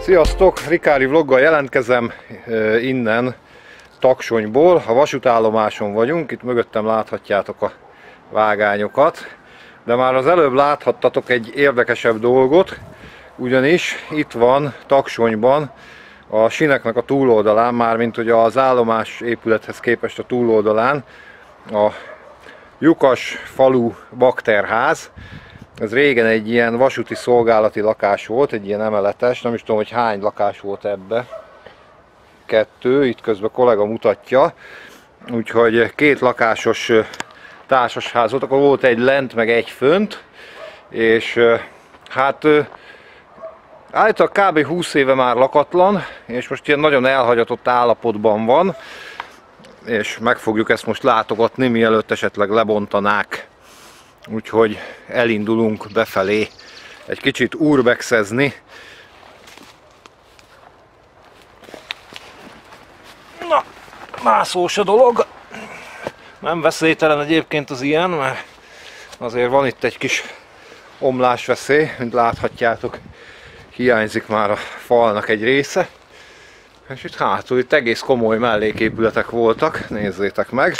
Sziasztok! Rikári vloggal jelentkezem innen Taksonyból. A vasútállomáson vagyunk, itt mögöttem láthatjátok a vágányokat. De már az előbb láthattatok egy érdekesebb dolgot, ugyanis itt van Taksonyban a sineknek a túloldalán, mármint hogy az állomás épülethez képest a túloldalán a Lyukas falu bakterház. Ez régen egy ilyen vasúti szolgálati lakás volt, egy ilyen emeletes, nem is tudom, hogy hány lakás volt ebbe. 2, itt közben kollega mutatja. Úgyhogy 2 lakásos társasház volt, akkor volt egy lent, meg egy fönt. És hát állítólag kb. 20 éve már lakatlan, és most ilyen nagyon elhagyatott állapotban van. És meg fogjuk ezt most látogatni, mielőtt esetleg lebontanák. Úgyhogy elindulunk befelé egy kicsit urbexezni. Na, mászós a dolog. Nem veszélytelen egyébként az ilyen, mert azért van itt egy kis omlásveszély, mint láthatjátok, hiányzik már a falnak egy része. És itt hátul itt egész komoly melléképületek voltak, nézzétek meg.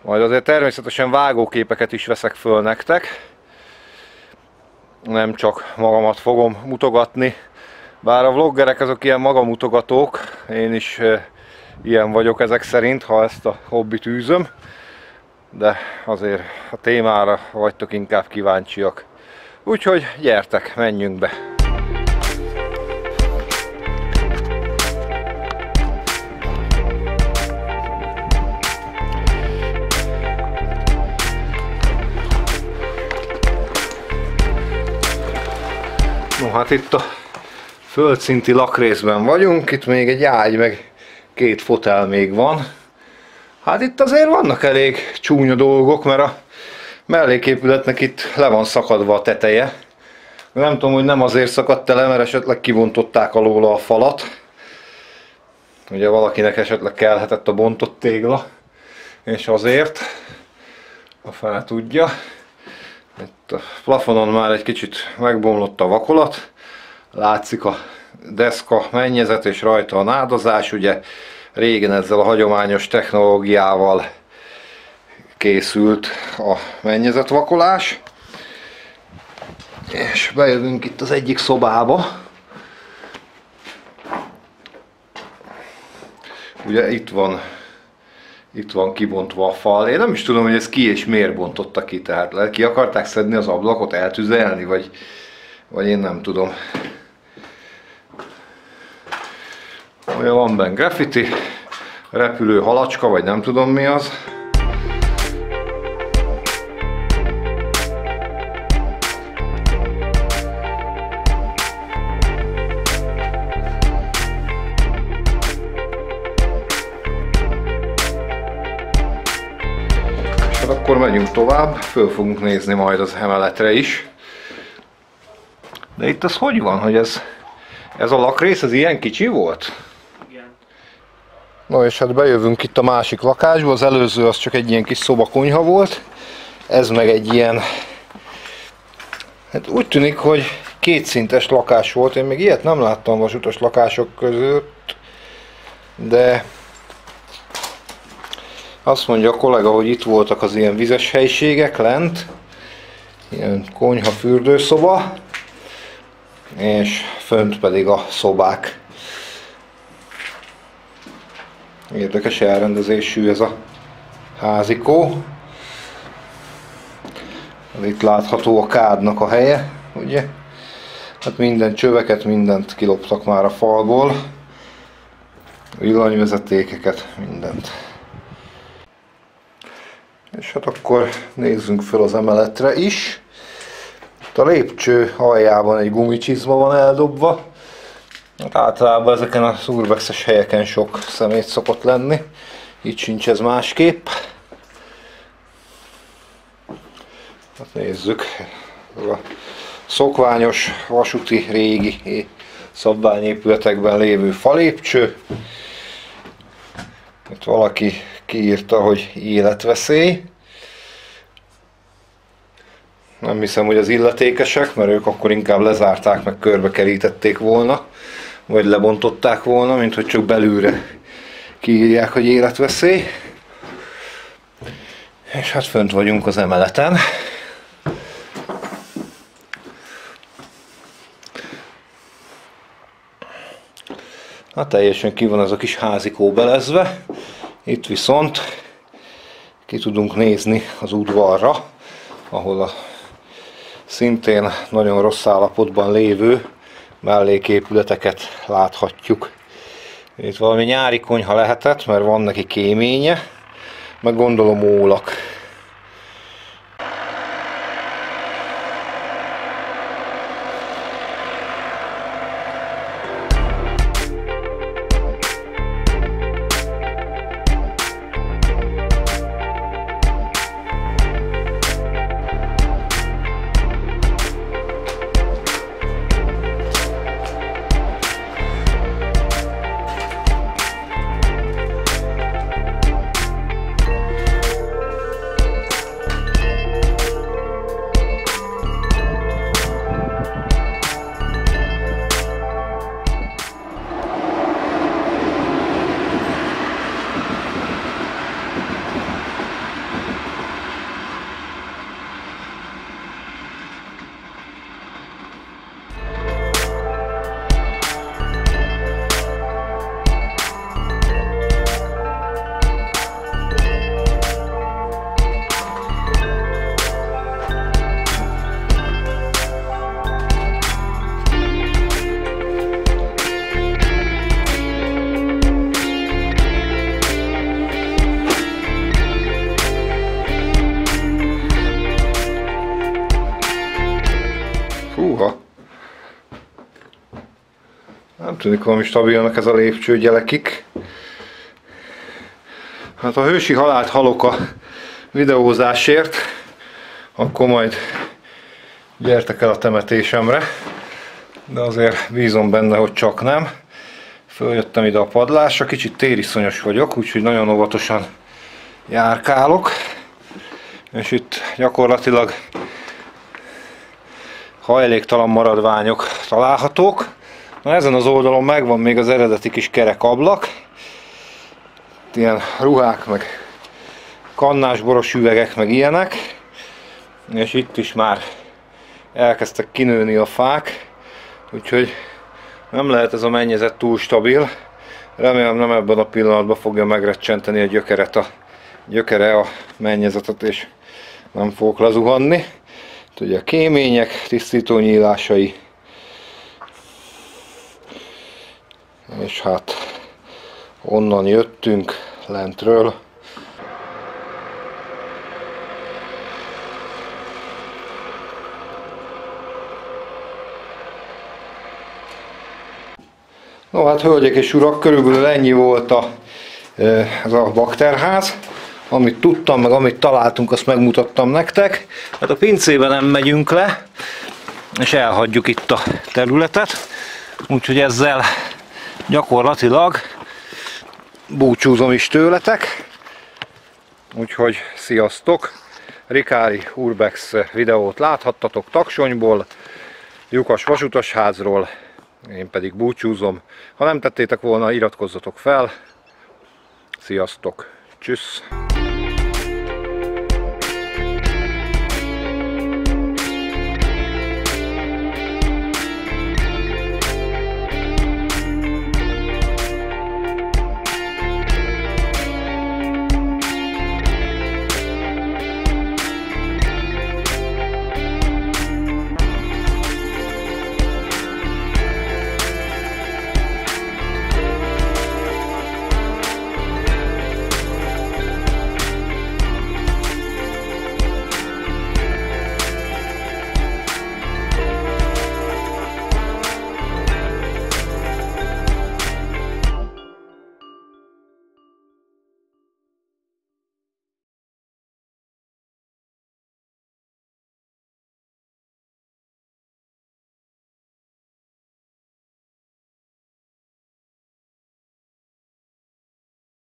Majd azért természetesen vágóképeket is veszek föl nektek. Nem csak magamat fogom mutogatni. Bár a vloggerek azok ilyen magamutogatók, én is ilyen vagyok ezek szerint, ha ezt a hobbit űzöm. De azért a témára vagytok inkább kíváncsiak. Úgyhogy gyertek, menjünk be! No, hát itt a földszinti lakrészben vagyunk, itt még egy ágy, meg 2 fotel még van. Hát itt azért vannak elég csúnya dolgok, mert a melléképületnek itt le van szakadva a teteje. Nem tudom, hogy nem azért szakadt le, mert esetleg kibontották alóla a falat. Ugye valakinek esetleg kellhetett a bontott tégla, és azért a fele tudja. Itt a plafonon már egy kicsit megbomlott a vakolat, látszik a deszka mennyezet és rajta a nádozás, ugye régen ezzel a hagyományos technológiával készült a mennyezetvakolás. És bejövünk itt az egyik szobába. Ugye itt van kibontva a fal. Én nem is tudom, hogy ez ki és miért bontotta ki. Tehát ki akarták szedni az ablakot, eltüzelni, vagy én nem tudom. Olyan van benne graffiti, repülő halacska, vagy nem tudom mi az. Akkor megyünk tovább, föl fogunk nézni majd az emeletre is. De itt az hogy van, hogy ez a lakrész, az ilyen kicsi volt? Igen. No és hát bejövünk itt a másik lakásba, az előző az csak egy ilyen kis szobakonyha volt. Ez meg egy ilyen, hát úgy tűnik, hogy 2 szintes lakás volt, én még ilyet nem láttam vasutas lakások között, de azt mondja a kollega, hogy itt voltak az ilyen vizes helyiségek lent, ilyen konyha, fürdőszoba, és fönt pedig a szobák. Érdekes elrendezésű ez a házikó. Itt látható a kádnak a helye, ugye? Hát minden csöveket, mindent kiloptak már a falból, villanyvezetékeket, mindent. És hát akkor nézzünk fel az emeletre is. Itt a lépcső aljában egy gumicsizma van eldobva. Hát általában ezeken az urbexes helyeken sok szemét szokott lenni. Itt sincs ez másképp. Hát nézzük. A szokványos vasúti régi szabványépületekben lévő falépcső. Itt valaki kiírta, hogy életveszély. Nem hiszem, hogy az illetékesek, mert ők akkor inkább lezárták, meg körbekerítették volna vagy lebontották volna, mint hogy csak belülre kiírják, hogy életveszély. És hát fönt vagyunk az emeleten. Hát teljesen ki van ez a kis házikó belezve. Itt viszont ki tudunk nézni az udvarra, ahol a szintén nagyon rossz állapotban lévő melléképületeket láthatjuk. Itt valami nyári konyha lehetett, mert van neki kéménye, meg gondolom ólak. Húha! Nem tűnik valami stabilnak ez a lépcső gyelekik. Hát ha hősi halált halok a videózásért, akkor majd gyertek el a temetésemre. De azért bízom benne, hogy csak nem. Följöttem ide a padlásra, kicsit tériszonyos vagyok, úgyhogy nagyon óvatosan járkálok. És itt gyakorlatilag hajléktalan maradványok találhatók. Na, ezen az oldalon megvan még az eredeti kis kerek ablak. Ilyen ruhák, meg kannásboros üvegek, meg ilyenek. És itt is már elkezdtek kinőni a fák. Úgyhogy nem lehet ez a mennyezet túl stabil. Remélem nem ebben a pillanatban fogja megrecsenteni a gyökere a mennyezetet, és nem fogok lezuhanni. Ugye a kémények, tisztító nyílásai, és hát onnan jöttünk lentről. No hát hölgyek és urak, körülbelül ennyi volt ez a bakterház. Amit tudtam, meg amit találtunk, azt megmutattam nektek. Hát a pincébe nem megyünk le, és elhagyjuk itt a területet. Úgyhogy ezzel gyakorlatilag búcsúzom is tőletek. Úgyhogy sziasztok! Rikári Urbex videót láthattatok Taksonyból, lyukas vasutasházról. Én pedig búcsúzom. Ha nem tettétek volna, iratkozzatok fel. Sziasztok! Tschüss!